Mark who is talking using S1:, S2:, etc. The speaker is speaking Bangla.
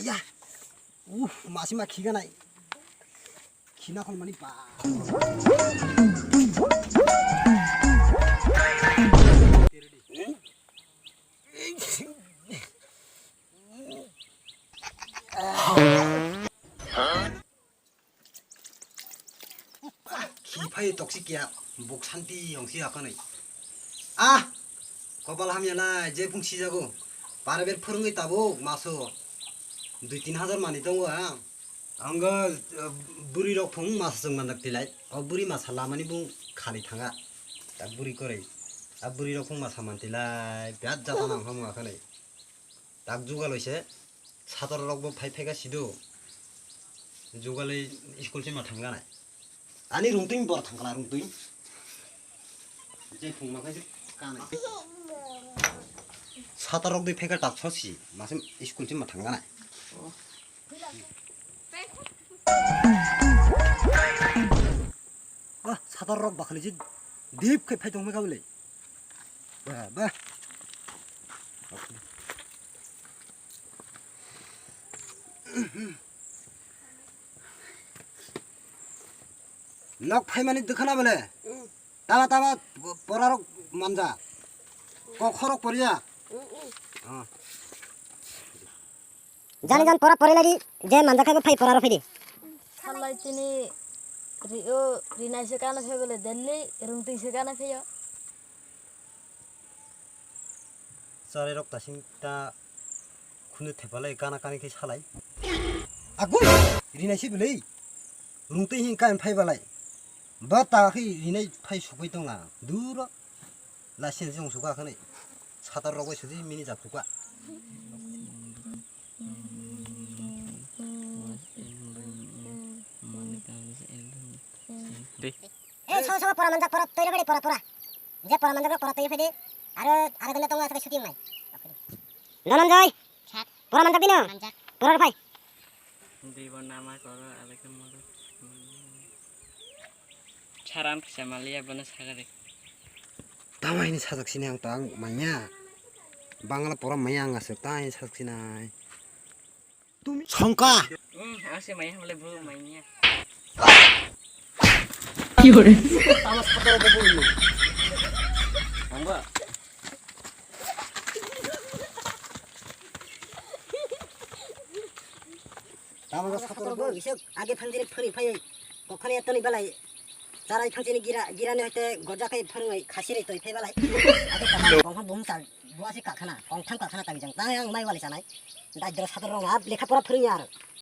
S1: 아야. 마지막 기가 나. 기나 걸만이 빠. 기파이 똑식이야. 목 산띠 영시 아까네. 아, 거발하면은 제품 시자고 바르벨 푸른 거 있다고 마서 2-3 마니 던 거야. 안가 부리로 풍 마서 만dak tilai. 부리 마살라 마니 붕 खाली थांगा. 다 부리 거래. 부리로 풍 마사만 tilai. 몇 자다나 하면 아까네. 딱 주갈로세 사도록고 파이페가 시도 주갈에 스쿨쯤 마 थांगा나. 아니 롱뚱이 뭐라 थां가나 롱뚱이. 제품 마가지 까네. 사다록도 패가 딱 쳤지. 마침 스쿨쯤 마 थांगा나. 사다록 바클리지 딥게 패동매 가볼래. 봐. 럭 파이만이 득하나 볼래. 따바 보라록 만자. 꼭 허록 버리자.
S2: জানি জান পড়া পড়ে লাগি যে মানজা খাইব ফাই পড়ার ফাইদি
S3: খালাই তিনি রিও রিনাই সে কানা ফে বলে দিল্লি রুমতি সে কানা ফেয়
S1: 사레 럭 다신다 군의 대발에 까나까니게 살아이. 아구 리나시 블레 룽떼히 까인 파이발라이. 바따히 리나이 파이 수고 있던가 누러 라신 정수가 그네 사다로고 있어지 미니 잡수가.
S2: এই ছ ছ পড়া মানজা পড়া তৈরি করে পড়া যে পড়া মানজা পড়া তৈরি ফেদি আর দিনে তোমার সাথে ছুটি নাই ধনঞ্জয় পড়া মানজা দিন পড়ার ভাই
S4: দিব নামা করো আলেকে মর 차람 피자말리야 번호 사가래
S1: 다마이니 사석시네 땅 마냐 방ala 보라 마야 안가서 땅이 사석시나 성과
S4: 아시 마야 할래 브로 마이냐
S1: 이거래 따마 사다로 보고 있노 안봐
S2: তামাগো সাতরগো ইসে আগে ফাংজিনি ফরি ফাই কখনে এতনি বেলাই যারাই ফাংজিনি গিরানি হইতে গজাকাই ফরঙই খাসিরে তৈ ফাই বেলাই আগে তামা বংহা বুমসাল বুয়াসি কাখানা কংথাং কাখানা তাগি জাং তাং মাই ওয়ালি জানাই দাইদ্র সাতরং আব লেখাপড়া ফরিয়া আর